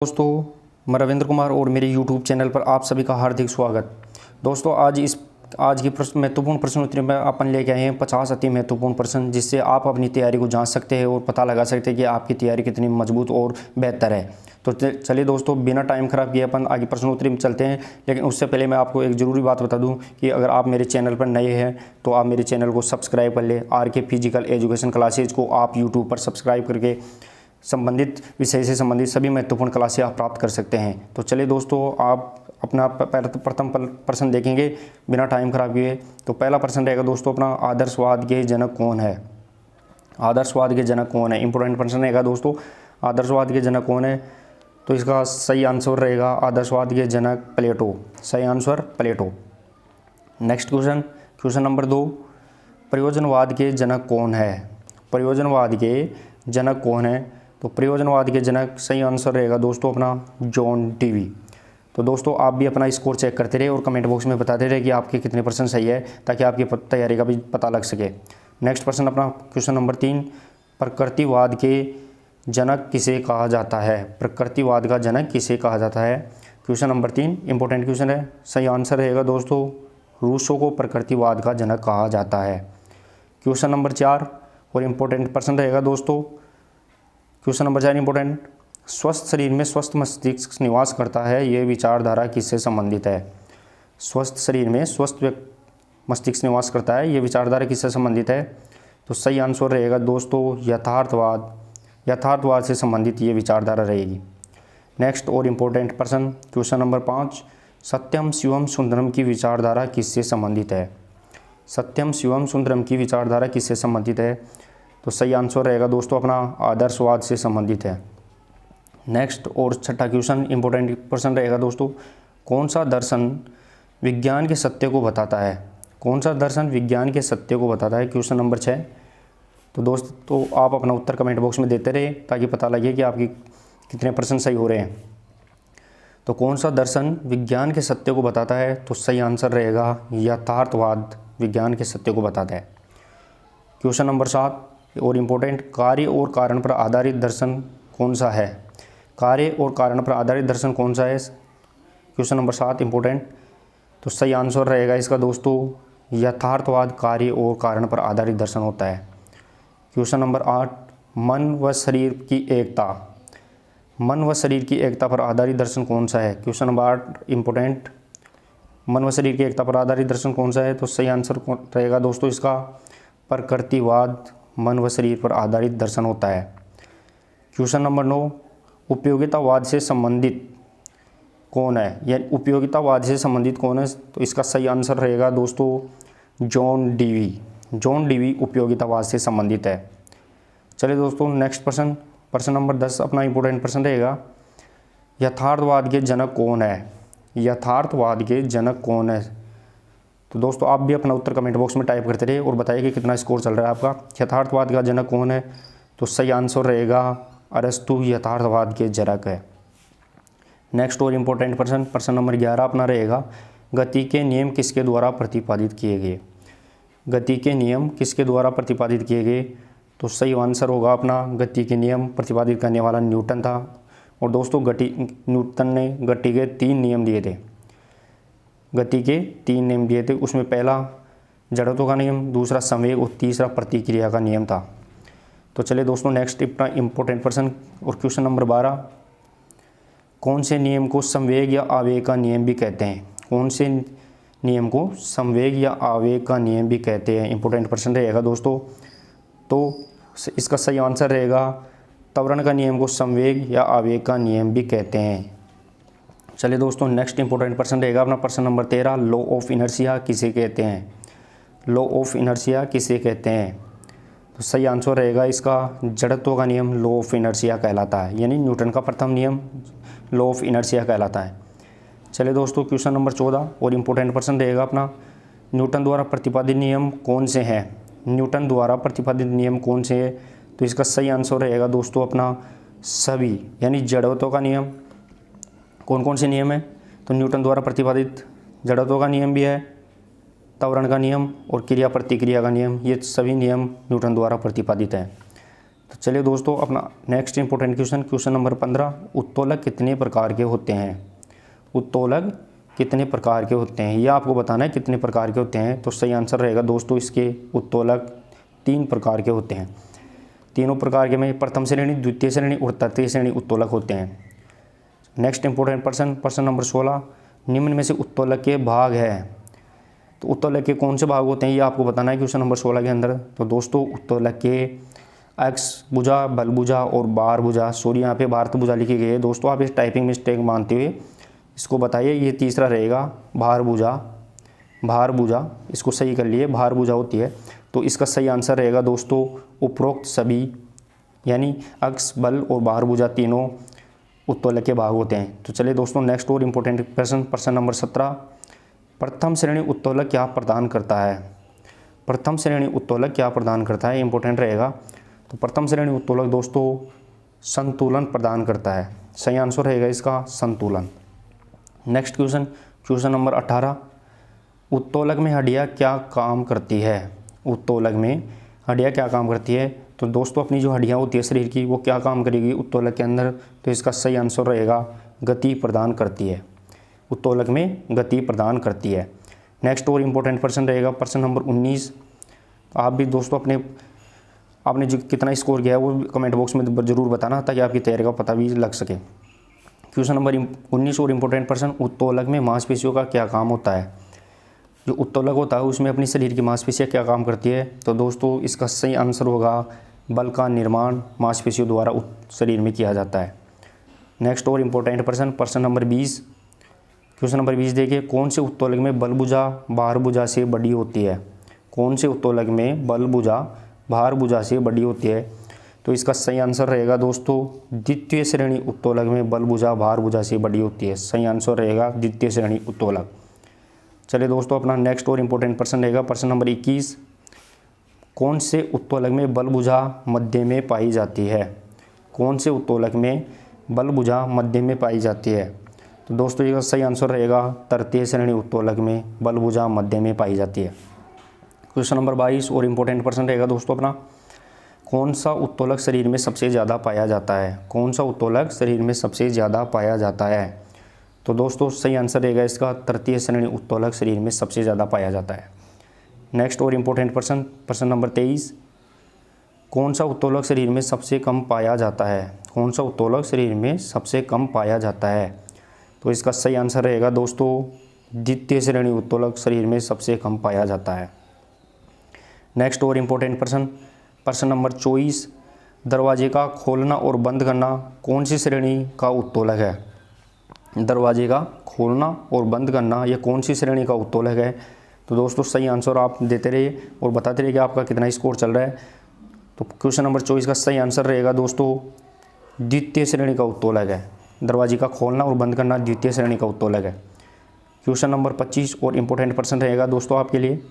दोस्तों, मैं रविंद्र कुमार और मेरे YouTube चैनल पर आप सभी का हार्दिक स्वागत। दोस्तों, आज की महत्वपूर्ण प्रश्न उत्तरी में अपन लेके आए हैं 50 अति महत्वपूर्ण प्रश्न, जिससे आप अपनी तैयारी को जांच सकते हैं और पता लगा सकते हैं कि आपकी तैयारी कितनी मजबूत और बेहतर है। तो चलिए दोस्तों, बिना टाइम खराब किए अपन आगे प्रश्न उत्तरी में चलते हैं। लेकिन उससे पहले मैं आपको एक ज़रूरी बात बता दूं कि अगर आप मेरे चैनल पर नए हैं तो आप मेरे चैनल को सब्सक्राइब कर ले। RK फिजिकल एजुकेशन क्लासेज को आप यूट्यूब पर सब्सक्राइब करके संबंधित विषय से संबंधित सभी महत्वपूर्ण क्लासें आप प्राप्त कर सकते हैं। तो चलिए दोस्तों, आप अपना प्रथम प्रश्न देखेंगे बिना टाइम खराब किए। तो पहला प्रश्न रहेगा दोस्तों अपना, आदर्शवाद के जनक कौन है? आदर्शवाद के जनक कौन है? इंपॉर्टेंट प्रश्न रहेगा दोस्तों, आदर्शवाद के जनक कौन है? तो इसका सही आंसर रहेगा आदर्शवाद के जनक प्लेटो। सही आंसर प्लेटो। नेक्स्ट क्वेश्चन नंबर 2, प्रयोजनवाद के जनक कौन है? प्रयोजनवाद के जनक कौन है? तो प्रयोजनवाद के जनक सही आंसर रहेगा दोस्तों अपना जॉन डीवी। तो दोस्तों, आप भी अपना स्कोर चेक करते रहे और कमेंट बॉक्स में बताते रहे कि आपके कितने % सही है, ताकि आपकी तैयारी का भी पता लग सके। नेक्स्ट प्रश्न अपना क्वेश्चन नंबर 3, प्रकृतिवाद के जनक किसे कहा जाता है? प्रकृतिवाद का जनक किसे कहा जाता है? क्वेश्चन नंबर 3 इंपॉर्टेंट क्वेश्चन है। सही आंसर रहेगा दोस्तों रूसो को प्रकृतिवाद का जनक कहा जाता है। क्वेश्चन नंबर 4 और इम्पोर्टेंट प्रश्न रहेगा दोस्तों, क्वेश्चन नंबर 4 इंपॉर्टेंट, स्वस्थ शरीर में स्वस्थ मस्तिष्क निवास करता है, ये विचारधारा किससे संबंधित है? स्वस्थ शरीर में स्वस्थ मस्तिष्क निवास करता है, ये विचारधारा किससे संबंधित है? तो सही आंसर रहेगा दोस्तों यथार्थवाद से संबंधित ये विचारधारा रहेगी। नेक्स्ट और इम्पोर्टेंट प्रश्न क्वेश्चन नंबर 5, सत्यम शिवम सुंदरम की विचारधारा किससे संबंधित है? सत्यम शिवम सुंदरम की विचारधारा किससे संबंधित है? तो सही आंसर रहेगा दोस्तों अपना आदर्शवाद से संबंधित है। नेक्स्ट और छठा क्वेश्चन इंपॉर्टेंट प्रश्न रहेगा दोस्तों, कौन सा दर्शन विज्ञान के सत्य को बताता है? कौन सा दर्शन विज्ञान के सत्य को बताता है? Question number 6। तो दोस्तों, आप अपना उत्तर कमेंट बॉक्स में देते रहे ताकि पता लगे कि आपकी कितने % सही हो रहे हैं। तो कौन सा दर्शन विज्ञान के सत्य को बताता है? तो सही आंसर रहेगा यथार्थवाद विज्ञान के सत्य को बताता है। क्वेश्चन नंबर 7 और इम्पोर्टेंट, कार्य और कारण पर आधारित दर्शन कौन सा है? कार्य और कारण पर आधारित दर्शन कौन सा है? Question number 7 important. तो सही आंसर रहेगा इसका दोस्तों यथार्थवाद कार्य और कारण पर आधारित दर्शन होता है। क्वेश्चन नंबर 8, मन व शरीर की एकता। मन व शरीर की एकता पर आधारित दर्शन कौन सा है? क्वेश्चन नंबर 8 इम्पोर्टेंट, मन व शरीर की एकता पर आधारित दर्शन कौन सा है? तो सही आंसर रहेगा दोस्तों इसका प्रकृतिवाद मन व शरीर पर आधारित दर्शन होता है। क्वेश्चन नंबर 9, उपयोगितावाद से संबंधित कौन है? या उपयोगितावाद से संबंधित कौन है? तो इसका सही आंसर रहेगा दोस्तों जॉन डीवी। जॉन डीवी उपयोगितावाद से संबंधित है। चलिए दोस्तों, नेक्स्ट प्रश्न नंबर 10 अपना इंपॉर्टेंट प्रश्न रहेगा, यथार्थवाद के जनक कौन है? यथार्थवाद के जनक कौन है? तो दोस्तों, आप भी अपना उत्तर कमेंट बॉक्स में टाइप करते रहिए और बताइए कि कितना स्कोर चल रहा है आपका। यथार्थवाद का जनक कौन है? तो सही आंसर रहेगा अरस्तु यथार्थवाद के जनक है। नेक्स्ट और इम्पोर्टेंट प्रश्न नंबर 11 अपना रहेगा, गति के नियम किसके द्वारा प्रतिपादित किए गए? गति के नियम किसके द्वारा प्रतिपादित किए गए? तो सही आंसर होगा अपना गति के नियम प्रतिपादित करने वाला न्यूटन था। और दोस्तों, न्यूटन ने गति के 3 नियम दिए थे। गति के 3 नियम दिए थे, उसमें पहला जड़त्व का नियम, दूसरा संवेग और तीसरा प्रतिक्रिया का नियम था। तो चलिए दोस्तों, नेक्स्ट अपना इम्पोर्टेंट प्रश्न और क्वेश्चन नंबर 12, कौन से नियम को संवेग या आवेग का नियम भी कहते हैं? कौन से नियम को संवेग या आवेग का नियम भी कहते हैं? इंपॉर्टेंट प्रश्न रहेगा दोस्तों। तो इसका सही आंसर रहेगा त्वरण का नियम को संवेग या आवेग का नियम भी कहते हैं। चलिए दोस्तों, नेक्स्ट इंपॉर्टेंट प्रश्न रहेगा अपना प्रश्न नंबर 13, लॉ ऑफ इनर्शिया किसे कहते हैं? लॉ ऑफ इनर्शिया किसे कहते हैं? तो सही आंसर रहेगा इसका जड़त्व का नियम लॉ ऑफ इनर्शिया कहलाता है, यानी न्यूटन का प्रथम नियम लॉ ऑफ इनर्शिया कहलाता है। चलिए दोस्तों, क्वेश्चन नंबर 14 और इम्पोर्टेंट प्रश्न रहेगा अपना, न्यूटन द्वारा प्रतिपादित नियम कौन से हैं? न्यूटन द्वारा प्रतिपादित नियम कौन से हैं? तो इसका सही आंसर रहेगा दोस्तों अपना सभी, यानी जड़त्व का नियम। कौन कौन से नियम है? तो न्यूटन द्वारा प्रतिपादित जड़त्व का नियम भी है, त्वरण का नियम और क्रिया प्रतिक्रिया का नियम, ये सभी नियम न्यूटन द्वारा प्रतिपादित हैं। तो चलिए दोस्तों अपना नेक्स्ट इंपॉर्टेंट क्वेश्चन नंबर 15, उत्तोलक कितने प्रकार के होते हैं। उत्तोलक कितने प्रकार के होते हैं, यह आपको बताना है कितने प्रकार के होते हैं। तो सही आंसर रहेगा दोस्तों इसके उत्तोलक 3 प्रकार के होते हैं। तीनों प्रकार के में प्रथम श्रेणी, द्वितीय श्रेणी और तृतीय श्रेणी उत्तोलक होते हैं। नेक्स्ट इंपॉर्टेंट प्रश्न नंबर 16, निम्न में से उत्तोलक के भाग है। तो उत्तोलक के कौन से भाग होते हैं ये आपको बताना है क्वेश्चन नंबर 16 के अंदर। तो दोस्तों उत्तोलक के एक्स भुजा, बल भुजा और बार भुजा, सॉरी यहाँ पे भारत भुजा लिखी गई है दोस्तों, आप इस टाइपिंग मिस्टेक मानते हुए इसको बताइए। ये तीसरा रहेगा भार भुजा, भार भुजा, इसको सही कर लिए, भार भुजा होती है। तो इसका सही आंसर रहेगा दोस्तों उपरोक्त सभी, यानी अक्ष, बल और भार भुजा तीनों उत्तोलक के भाग होते हैं। तो चलिए दोस्तों नेक्स्ट और इम्पोर्टेंट प्रश्न नंबर 17, प्रथम श्रेणी उत्तोलक क्या प्रदान करता है। प्रथम श्रेणी उत्तोलक क्या प्रदान करता है, इंपॉर्टेंट रहेगा। तो प्रथम श्रेणी उत्तोलक दोस्तों संतुलन प्रदान करता है। सही आंसर रहेगा इसका संतुलन। नेक्स्ट क्वेश्चन नंबर 18, उत्तोलक में हड्डियाँ क्या काम करती है। उत्तोलक में हड्डियाँ क्या काम करती है। तो दोस्तों अपनी जो हड्डियाँ होती है शरीर की वो क्या काम करेगी उत्तोलक के अंदर। तो इसका सही आंसर रहेगा गति प्रदान करती है, उत्तोलक में गति प्रदान करती है। नेक्स्ट और इम्पोर्टेंट प्रश्न रहेगा प्रश्न नंबर 19। आप भी दोस्तों आपने जो कितना स्कोर किया है वो कमेंट बॉक्स में ज़रूर बताना ताकि आपकी तैयारी का पता भी लग सके। क्वेश्चन नंबर 19 और इम्पोर्टेंट प्रश्न, उत्तोलक में मांसपेशियों का क्या काम होता है। जो उत्तोलक होता है उसमें अपनी शरीर की मांसपेशियाँ क्या काम करती है। तो दोस्तों इसका सही आंसर होगा बल का निर्माण मांसपेशियों द्वारा शरीर में किया जाता है। नेक्स्ट और इम्पोर्टेंट प्रश्न नंबर 20। क्वेश्चन नंबर 20 देखिए, कौन से उत्तोलक में बल भुजा भार भुजा से बड़ी होती है। कौन से उत्तोलक में बल भुजा भार भुजा से बड़ी होती है। तो इसका सही आंसर रहेगा दोस्तों द्वितीय श्रेणी उत्तोलक में बल भुजा भार भुजा से बड़ी होती है। सही आंसर रहेगा द्वितीय श्रेणी उत्तोलक। चलिए दोस्तों अपना नेक्स्ट और इम्पोर्टेंट प्रश्न रहेगा प्रश्न नंबर 21, कौन से उत्तोलक में बल भुजा मध्य में पाई जाती है। कौन से उत्तोलक में बल भुजा मध्य में पाई जाती है। तो दोस्तों इसका सही आंसर रहेगा तृतीय श्रेणी उत्तोलक में बल भुजा मध्य में पाई जाती है। क्वेश्चन नंबर 22 और इम्पोर्टेंट प्रश्न रहेगा दोस्तों अपना, कौन सा उत्तोलक शरीर में सबसे ज़्यादा पाया जाता है। कौन सा उत्तोलक शरीर में सबसे ज़्यादा पाया जाता है। तो दोस्तों सही आंसर रहेगा इसका तृतीय श्रेणी उत्तोलक शरीर में सबसे ज़्यादा पाया जाता है। नेक्स्ट और इम्पोर्टेंट प्रश्न नंबर 23, कौन सा उत्तोलक शरीर में सबसे कम पाया जाता है। कौन सा उत्तोलक शरीर में सबसे कम पाया जाता है। तो इसका सही आंसर रहेगा दोस्तों द्वितीय श्रेणी उत्तोलक शरीर में सबसे कम पाया जाता है। नेक्स्ट और इम्पोर्टेंट प्रश्न नंबर 24, दरवाजे का खोलना और बंद करना कौन सी श्रेणी का उत्तोलक है। दरवाजे का खोलना और बंद करना यह कौन सी श्रेणी का उत्तोलक है। तो दोस्तों सही आंसर आप देते रहिए और बताते रहिए कि आपका कितना स्कोर चल रहा है। तो क्वेश्चन नंबर 24 का सही आंसर रहेगा दोस्तों द्वितीय श्रेणी का उत्तोलक है। दरवाजे का खोलना और बंद करना द्वितीय श्रेणी का उत्तोलक है। क्वेश्चन नंबर 25 और इम्पोर्टेंट प्रश्न रहेगा दोस्तों आपके लिए,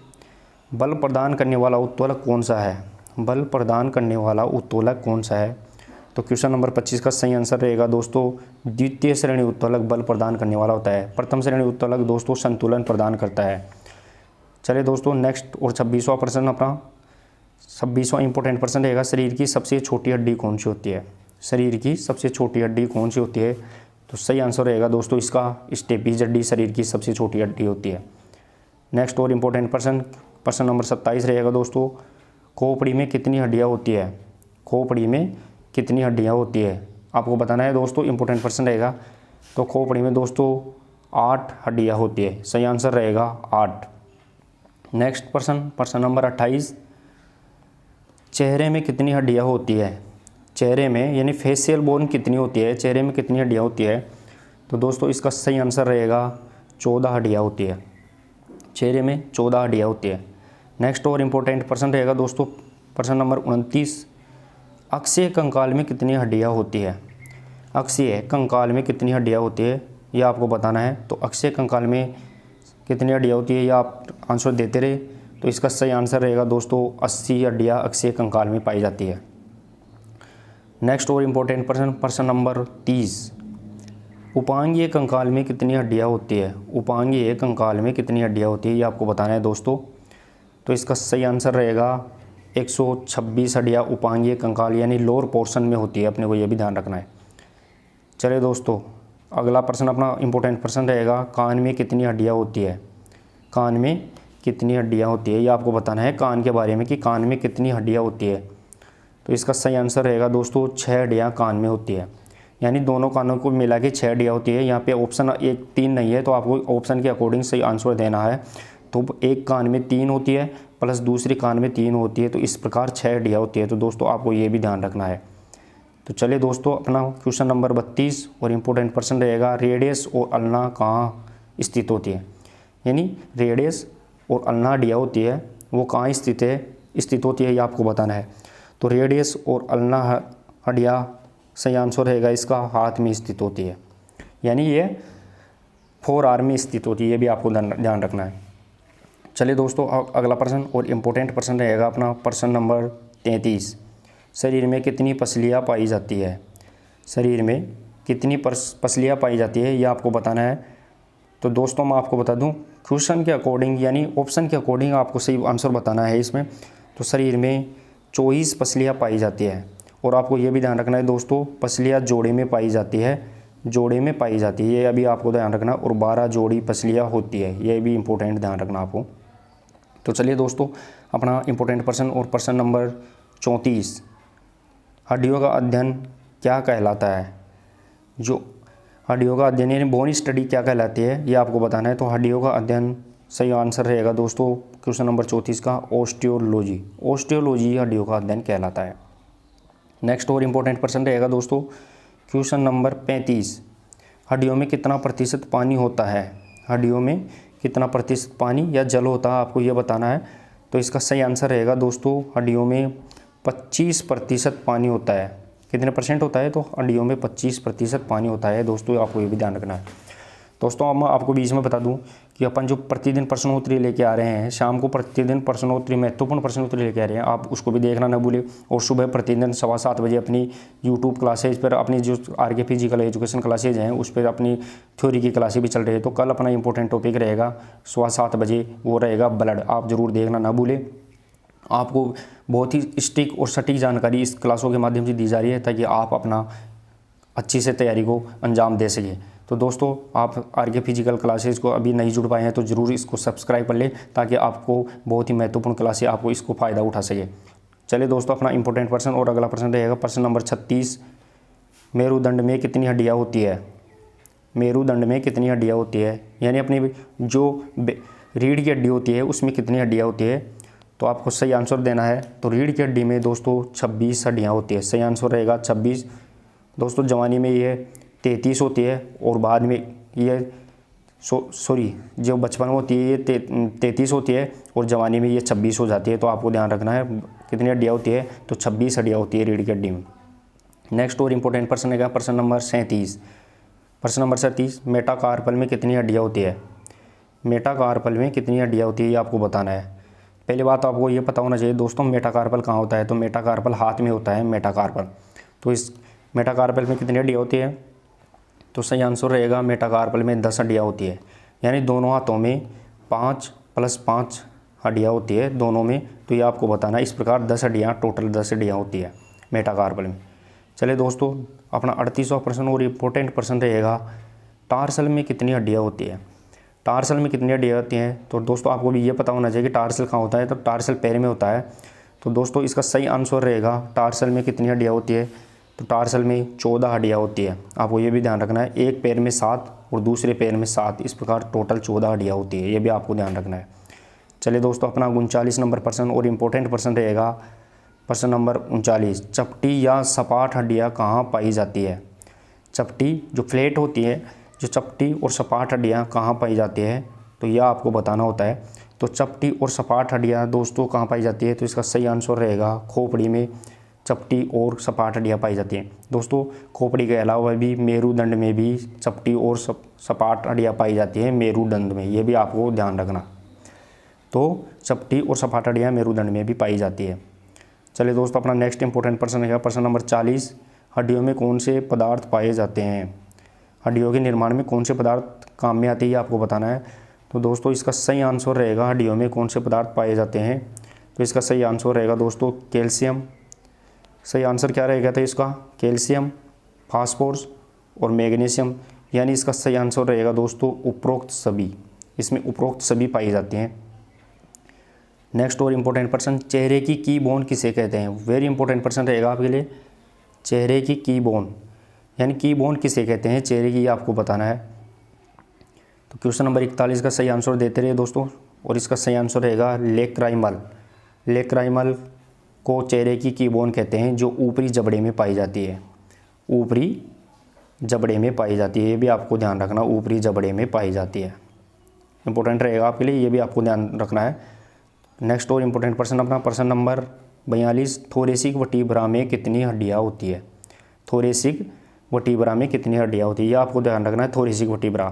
बल प्रदान करने वाला उत्तोलक कौन सा है। बल प्रदान करने वाला उत्तोलक कौन सा है। तो क्वेश्चन नंबर 25 का सही आंसर रहेगा दोस्तों द्वितीय श्रेणी उत्तोलक बल प्रदान करने वाला होता है। प्रथम श्रेणी उत्तोलक दोस्तों संतुलन प्रदान करता है। चलिए दोस्तों नेक्स्ट और 26वां प्रश्न अपना 26वां इंपॉर्टेंट प्रश्न रहेगा, शरीर की सबसे छोटी हड्डी कौन सी होती है। शरीर की सबसे छोटी हड्डी कौन सी होती है। तो सही आंसर रहेगा दोस्तों इसका स्टेपीज हड्डी शरीर की सबसे छोटी हड्डी होती है। नेक्स्ट और इम्पोर्टेंट प्रश्न नंबर 27 रहेगा दोस्तों, खोपड़ी में कितनी हड्डियाँ होती है। खोपड़ी में कितनी हड्डियाँ होती है आपको बताना है दोस्तों, इंपॉर्टेंट प्रश्न रहेगा। तो खोपड़ी में दोस्तों 8 हड्डियाँ होती है। सही आंसर रहेगा 8। नेक्स्ट प्रश्न नंबर 28, चेहरे में कितनी हड्डियाँ होती है। चेहरे में यानी फेशियल बोन कितनी होती है, चेहरे में कितनी हड्डियाँ होती है। तो दोस्तों इसका सही आंसर रहेगा 14 हड्डियाँ होती है। चेहरे में 14 हड्डियाँ होती है। नेक्स्ट और इम्पोर्टेंट प्रश्न रहेगा दोस्तों प्रश्न नंबर 29, अक्षीय कंकाल में कितनी हड्डियाँ होती है। अक्षीय कंकाल में कितनी हड्डियाँ होती है यह आपको बताना है। तो अक्षीय कंकाल में कितनी हड्डियाँ होती है यह आप आंसर देते रहे। तो इसका सही आंसर रहेगा दोस्तों 80 हड्डियाँ अक्षीय कंकाल में पाई जाती है। नेक्स्ट और इम्पोर्टेंट प्रश्न नंबर 30, उपांगीय कंकाल में कितनी हड्डियाँ होती है। उपांगीय कंकाल में कितनी हड्डियाँ होती है ये आपको बताना है दोस्तों। तो इसका सही आंसर रहेगा 126 हड्डियाँ उपांगीय कंकाल यानी लोअर पोर्शन में होती है, अपने को ये भी ध्यान रखना है। चलिए दोस्तों, अगला प्रश्न अपना इंपॉर्टेंट प्रश्न रहेगा, कान में कितनी हड्डियाँ होती है। कान में कितनी हड्डियाँ होती है, ये आपको बताना है कान के बारे में कि कान में कितनी हड्डियाँ होती है। तो इसका सही आंसर रहेगा दोस्तों 6 हड्डियाँ कान में होती है, यानी दोनों कानों को मिला के 6 हड्डियाँ होती है। यहाँ पे ऑप्शन 1 3 नहीं है, तो आपको ऑप्शन के अकॉर्डिंग सही आंसर देना है। तो एक कान में 3 होती है प्लस दूसरी कान में 3 होती है, तो इस प्रकार 6 हड्डियाँ होती है। तो दोस्तों आपको ये भी ध्यान रखना है। तो चलिए दोस्तों, अपना क्वेश्चन नंबर 32 और इम्पोर्टेंट प्रश्न रहेगा, रेडियस और अल्ना कहाँ स्थित होती है। यानी रेडियस और अल्ना हड्डियाँ होती है वो कहाँ स्थित होती है, ये आपको बताना है। तो रेडियस और अल्ना हड्डियाँ सही आंसर रहेगा इसका हाथ में स्थित होती है, यानी ये 4 आर्म में स्थित होती है, ये भी आपको ध्यान रखना है। चलिए दोस्तों, अगला प्रश्न और इम्पोर्टेंट प्रश्न रहेगा अपना प्रश्न नंबर 33, शरीर में कितनी पसलियाँ पाई जाती है। शरीर में कितनी पसलियाँ पाई जाती है, ये आपको बताना है। तो दोस्तों मैं आपको बता दूं, क्वेश्चन के अकॉर्डिंग यानी ऑप्शन के अकॉर्डिंग आपको सही आंसर बताना है इसमें। तो शरीर में 24 पसलियाँ पाई जाती है, और आपको ये भी ध्यान रखना है दोस्तों, पसलियाँ जोड़े में पाई जाती है, जोड़े में पाई जाती है, ये अभी आपको ध्यान रखना। और 12 जोड़ी पसलियाँ होती है, ये भी इंपॉर्टेंट ध्यान रखना आपको। तो चलिए दोस्तों, अपना इंपॉर्टेंट प्रश्न और प्रश्न नंबर 34, हड्डियों का अध्ययन क्या कहलाता है। जो हड्डियों का अध्ययन यानी बोन स्टडी क्या कहलाती है, ये आपको बताना है। तो हड्डियों का अध्ययन सही आंसर रहेगा दोस्तों क्वेश्चन नंबर 34 का ऑस्टियोलॉजी। ऑस्टियोलॉजी हड्डियों का अध्ययन कहलाता है। नेक्स्ट और इम्पोर्टेंट प्रश्न रहेगा दोस्तों क्वेश्चन नंबर 35, हड्डियों में कितना प्रतिशत पानी होता है। हड्डियों में कितना प्रतिशत पानी या जल होता है, आपको ये बताना है। तो इसका सही आंसर रहेगा दोस्तों, हड्डियों में 25% पानी होता है। कितने परसेंट होता है, तो हड्डियों में 25% पानी होता है दोस्तों, आपको ये भी ध्यान रखना है। दोस्तों अब मैं आपको बीच में बता दूं कि अपन जो प्रतिदिन प्रश्नोत्तरी लेके आ रहे हैं, शाम को प्रतिदिन प्रश्नोत्तरी, महत्वपूर्ण प्रश्नोत्तरी लेके आ रहे हैं, आप उसको भी देखना ना भूलें। और सुबह प्रतिदिन 7:15 बजे अपनी यूट्यूब क्लासेज पर अपनी जो आर के फिजिकल एजुकेशन क्लासेज हैं उस पर अपनी थ्योरी की क्लासेज भी चल रही है। तो कल अपना इंपॉर्टेंट टॉपिक रहेगा 7:15 बजे, वो रहेगा ब्लड, आप ज़रूर देखना ना भूलें। आपको बहुत ही स्टिक और सटीक जानकारी इस क्लासों के माध्यम से दी जा रही है, ताकि आप अपना अच्छी से तैयारी को अंजाम दे सकें। तो दोस्तों, आप आर के फिजिकल क्लासेस को अभी नहीं जुड़ पाए हैं तो ज़रूर इसको सब्सक्राइब कर लें, ताकि आपको बहुत ही महत्वपूर्ण क्लासें आपको इसको फ़ायदा उठा सके। चलिए दोस्तों, अपना इंपॉर्टेंट प्रश्न और अगला प्रश्न रहेगा प्रश्न नंबर 36, मेरुदंड में कितनी हड्डियाँ होती है। मेरुदंड में कितनी हड्डियाँ होती है, यानी अपनी जो रीढ़ की हड्डी होती है उसमें कितनी हड्डियाँ होती है। तो आपको सही आंसर देना है। तो रीढ़ की हड्डी में दोस्तों 26 हड्डियाँ होती है, सही आंसर रहेगा 26। दोस्तों जवानी में ये 33 होती है, और बाद में ये जो बचपन में होती है ये 33 होती है, और जवानी में ये 26 हो जाती है। तो आपको ध्यान रखना है कितनी हड्डियाँ होती है, तो 26 हड्डियाँ होती है रीढ़ की हड्डी में। नेक्स्ट और इम्पोर्टेंट प्रश्न है प्रश्न नंबर 37। प्रश्न नंबर 37, मेटाकार्पल में कितनी हड्डियाँ होती है। मेटाकार्पल में कितनी हड्डियाँ होती है, ये आपको बताना है। पहली बात आपको ये पता होना चाहिए दोस्तों, मेटाकार्पल कहाँ होता है। तो मेटाकार्पल हाथ में होता है मेटाकार्पल। तो इस मेटाकार्पल में कितनी हड्डियाँ होती है, तो सही आंसर रहेगा मेटाकार्पल में 10 हड्डियाँ होती है, यानी दोनों हाथों में 5 + 5 हड्डियाँ होती है दोनों में। तो ये आपको बताना है। इस प्रकार 10 हड्डियाँ, टोटल 10 हड्डियाँ होती है मेटाकार्पल में। चलिए दोस्तों, अपना 38वां प्रश्न और इम्पोर्टेंट प्रश्न रहेगा, टार्सल में कितनी हड्डियाँ होती है। टार्सल में कितनी हड्डियाँ होती हैं, तो दोस्तों आपको भी ये पता होना चाहिए कि टार्सल कहाँ होता है। तो टार्सल पैर में होता है। तो दोस्तों इसका सही आंसर रहेगा, टार्सल में कितनी हड्डियाँ होती है, तो टार्सल में 14 हड्डियाँ होती है। आपको ये भी ध्यान रखना है, एक पैर में 7 और दूसरे पैर में 7, इस प्रकार टोटल 14 हड्डियाँ होती है, ये भी आपको ध्यान रखना है। चलिए दोस्तों, अपना 39 नंबर प्रश्न और इम्पोर्टेंट प्रश्न रहेगा प्रश्न नंबर 39, चपटी या सपाट हड्डियाँ कहाँ पाई जाती है। चपटी जो फ्लैट होती है, जो चपटी और सपाट हड्डियाँ कहाँ पाई जाती है, तो यह आपको बताना होता है। तो चपटी और सपाट हड्डियाँ दोस्तों कहाँ पाई जाती है, तो इसका सही आंसर रहेगा खोपड़ी में चपटी और सपाट हड्डियाँ पाई जाती हैं। दोस्तों खोपड़ी के अलावा भी मेरुदंड में भी चपटी और सपाट हड्डियाँ पाई जाती हैं मेरुदंड में, ये भी आपको ध्यान रखना। तो चपटी और सपाट हड्डियाँ मेरुदंड में भी पाई जाती है। चलिए दोस्तों, अपना नेक्स्ट इंपॉर्टेंट प्रश्न है प्रश्न नंबर 40, हड्डियों में कौन से पदार्थ पाए जाते हैं। हड्डियों के निर्माण में कौन से पदार्थ काम में आते हैं, ये आपको बताना है। तो दोस्तों इसका सही आंसर रहेगा, हड्डियों में कौन से पदार्थ पाए जाते हैं, तो इसका सही आंसर रहेगा दोस्तों कैल्शियम। सही आंसर क्या रहेगा था इसका, कैल्शियम, फास्फोरस और मैग्नीशियम, यानी इसका सही आंसर रहेगा दोस्तों उपरोक्त सभी। इसमें उपरोक्त सभी पाई जाती हैं। नेक्स्ट और इम्पोर्टेंट प्रश्न, चेहरे की कीबोन किसे कहते हैं। वेरी इंपॉर्टेंट प्रश्न रहेगा आपके लिए। चेहरे की कीबोन यानी कीबोन किसे कहते हैं चेहरे की, ये आपको बताना है। तो क्वेश्चन नंबर 41 का सही आंसर देते रहिए दोस्तों, और इसका सही आंसर रहेगा लेक्राइमल। लेक्राइमल को चेहरे की कीबोन कहते हैं, जो ऊपरी जबड़े में पाई जाती है। ऊपरी जबड़े में पाई जाती है, ये भी आपको ध्यान रखना, ऊपरी जबड़े में पाई जाती है। इंपॉर्टेंट रहेगा आपके लिए, ये भी आपको ध्यान रखना है। नेक्स्ट और इम्पोर्टेंट प्रश्न अपना प्रश्न नंबर 42, थोरेसिक वर्टिब्रा में कितनी हड्डियाँ होती है। थोरेसिक वर्टिब्रा में कितनी हड्डियाँ होती है, ये आपको ध्यान रखना है। थोरेसिक वर्टिब्रा,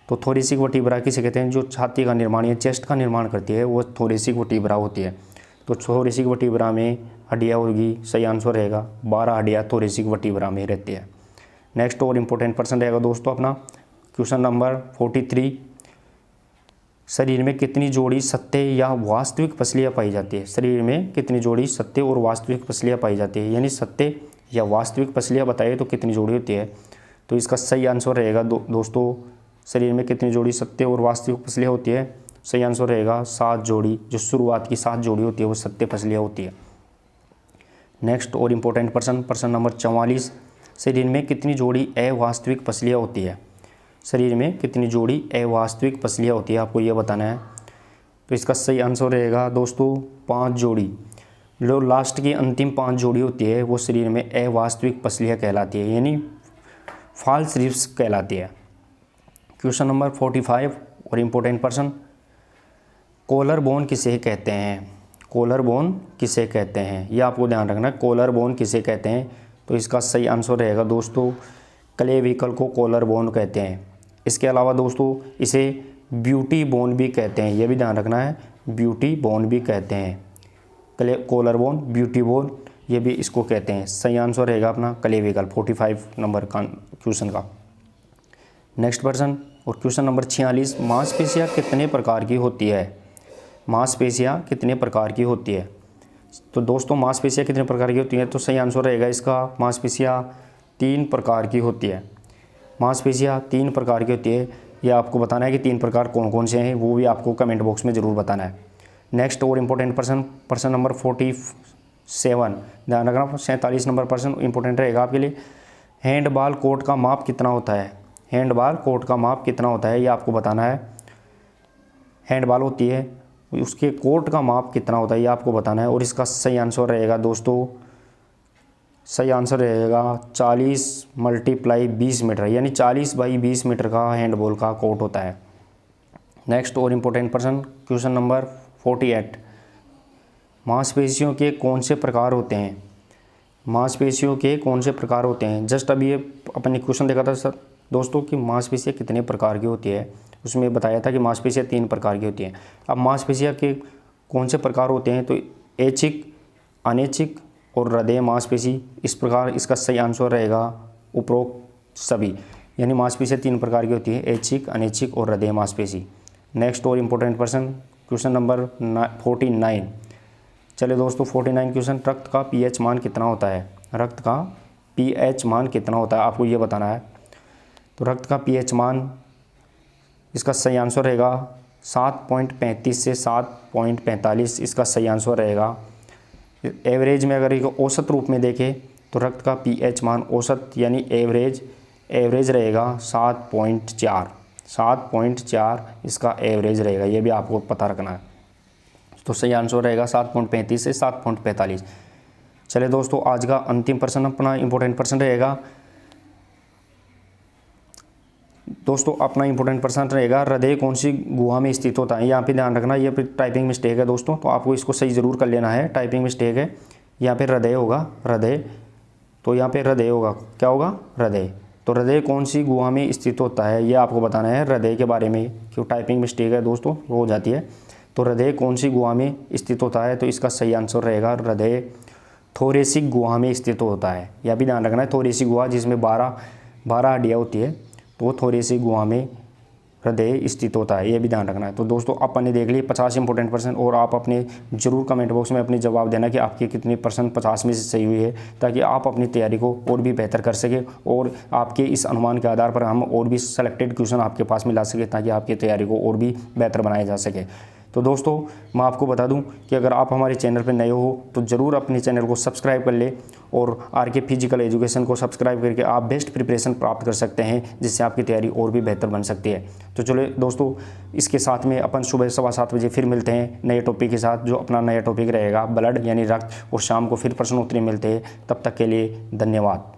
तो थोरेसिक वर्टिब्रा किसे कहते हैं, जो छाती का निर्माण या चेस्ट का निर्माण करती है, वो थोरेसिक वर्टिब्रा होती है। तो थोरेसिक वर्टिब्रा में हड्डियाँ होगी, सही आंसर रहेगा 12 हड्डियाँ थोरेसिक वर्टिब्रा में रहती है। नेक्स्ट और इम्पोर्टेंट प्रश्न रहेगा दोस्तों अपना क्वेश्चन नंबर 43, शरीर में कितनी जोड़ी सत्य या वास्तविक पसलियाँ पाई जाती है। शरीर में कितनी जोड़ी सत्य और वास्तविक पसलियाँ पाई जाती है, यानी सत्य या वास्तविक पसलियाँ बताइए तो कितनी जोड़ी होती है। तो इसका सही आंसर रहेगा दोस्तों, शरीर में कितनी जोड़ी सत्य और वास्तविक पसलियाँ होती है, सही आंसर रहेगा 7 जोड़ी। जो शुरुआत की 7 जोड़ी होती है वो सत्य पसलियाँ होती है। नेक्स्ट और इम्पोर्टेंट प्रश्न नंबर 44, शरीर में कितनी जोड़ी अवास्तविक पसलियाँ होती है। शरीर में कितनी जोड़ी अवास्तविक पसलियाँ होती है, आपको ये बताना है। तो इसका सही आंसर रहेगा दोस्तों 5 जोड़ी। जो लास्ट की अंतिम 5 जोड़ी होती है वो शरीर में अवास्तविक पसलियाँ कहलाती है, यानी फॉल्स रिब्स कहलाती है। क्वेश्चन नंबर 45 और इम्पोर्टेंट प्रश्न, कॉलर बोन किसे कहते हैं। कॉलर बोन किसे कहते हैं, ये आपको ध्यान रखना है। कॉलर बोन किसे कहते हैं, तो इसका सही आंसर रहेगा दोस्तों क्लेविकल को कॉलर बोन कहते हैं। इसके अलावा दोस्तों इसे ब्यूटी बोन भी कहते हैं, ये भी ध्यान रखना है, ब्यूटी बोन भी कहते हैं। कॉलर बोन, ब्यूटी बोन, ये भी इसको कहते हैं। सही आंसर रहेगा अपना क्लेविकल 45 नंबर का क्वेश्चन का। नेक्स्ट प्रश्न और क्वेश्चन नंबर 46, मांसपेशियाँ कितने प्रकार की होती है। मांसपेशियाँ कितने प्रकार की होती है। तो दोस्तों मांसपेशियाँ कितने प्रकार की होती हैं, तो सही आंसर रहेगा इसका मांसपेशियाँ 3 प्रकार की होती है। मांसपेशियाँ 3 प्रकार की होती है, ये आपको बताना है कि 3 प्रकार कौन कौन से हैं, वो भी आपको कमेंट बॉक्स में ज़रूर बताना है। नेक्स्ट और इम्पोर्टेंट प्रश्न नंबर 47, ध्यान रखना 47 नंबर प्रश्न इंपॉर्टेंट रहेगा आपके लिए। हैंडबॉल कोर्ट का माप कितना होता है। हैंडबॉल कोर्ट का माप कितना होता है, ये आपको बताना है। हैंडबॉल होती है, उसके कोर्ट का माप कितना होता है, ये आपको बताना है। और इसका सही आंसर रहेगा दोस्तों, सही आंसर रहेगा 40 × 20 मीटर, यानी 40 × 20 मीटर का हैंडबॉल का कोर्ट होता है। नेक्स्ट और इम्पोर्टेंट प्रश्न क्वेश्चन नंबर 48, मांसपेशियों के कौन से प्रकार होते हैं। मांसपेशियों के कौन से प्रकार होते हैं। जस्ट अभी ये अपने क्वेश्चन देखा था सर दोस्तों कि मांसपेशियाँ कितने प्रकार की होती है, उसमें बताया था कि मांसपेशियाँ 3 प्रकार की होती हैं। अब मांसपेशियाँ के कौन से प्रकार होते हैं, तो ऐच्छिक, अनैच्छिक और हृदय मांसपेशी। इस प्रकार इसका सही आंसर रहेगा उपरोक्त सभी, यानी मांसपेशियाँ 3 प्रकार की होती है, ऐच्छिक, अनैच्छिक और हृदय मांसपेशी। नेक्स्ट और इम्पोर्टेंट प्रश्न क्वेश्चन नंबर 49, चलिए दोस्तों 49 क्वेश्चन, रक्त का पीएच मान कितना होता है। रक्त का पीएच मान कितना होता है, आपको ये बताना है। तो रक्त का पीएच मान, इसका सही आंसर रहेगा 7.35 से 7.45, इसका सही आंसर रहेगा। एवरेज में अगर एक औसत रूप में देखें तो रक्त का पीएच मान औसत यानी एवरेज रहेगा 7.4, 7.4 इसका एवरेज रहेगा, ये भी आपको पता रखना है। तो सही आंसर रहेगा 7.35 से 7.45। चलिए दोस्तों आज का अंतिम प्रश्न अपना इम्पोर्टेंट प्रश्न रहेगा। दोस्तों अपना इंपॉर्टेंट प्रश्न रहेगा, हृदय कौन सी गुहा में स्थित होता है। यहाँ पे ध्यान रखना, ये टाइपिंग मिस्टेक है दोस्तों, तो आपको इसको सही ज़रूर कर लेना है। टाइपिंग मिस्टेक है, यहाँ पे हृदय होगा, हृदय, तो यहाँ पे हृदय होगा, क्या होगा, हृदय। तो हृदय कौन सी गुहा में स्थित होता है, ये आपको बताना है हृदय के बारे में, क्यों टाइपिंग मिस्टेक है दोस्तों, हो जाती है। तो हृदय कौन सी गुहा में स्थित होता है, तो इसका सही आंसर रहेगा हृदय थोरेसिक गुहा में स्थित होता है। यह भी ध्यान रखना है, थोरेसिक गुहा जिसमें 12 हड्डियाँ होती है, तो थोरेसिक गुहा में हृदय स्थित होता है, ये भी ध्यान रखना है। तो दोस्तों अपन ने देख लिए 50 इंपॉर्टेंट प्रश्न, और आप अपने जरूर कमेंट बॉक्स में अपनी जवाब देना कि आपके कितने प्रश्न 50 में से सही हुई है, ताकि आप अपनी तैयारी को और भी बेहतर कर सके और आपके इस अनुमान के आधार पर हम और भी सेलेक्टेड क्वेश्चन आपके पास में ला सके, ताकि आपकी तैयारी को और भी बेहतर बनाया जा सके। तो दोस्तों मैं आपको बता दूं कि अगर आप हमारे चैनल पर नए हो तो ज़रूर अपने चैनल को सब्सक्राइब कर ले, और आर.के. फिजिकल एजुकेशन को सब्सक्राइब करके आप बेस्ट प्रिपरेशन प्राप्त कर सकते हैं, जिससे आपकी तैयारी और भी बेहतर बन सकती है। तो चलो दोस्तों, इसके साथ में अपन सुबह 7:15 बजे फिर मिलते हैं नए टॉपिक के साथ, जो अपना नया टॉपिक रहेगा ब्लड यानी रक्त, और शाम को फिर प्रश्नोत्तरी मिलते हैं। तब तक के लिए धन्यवाद।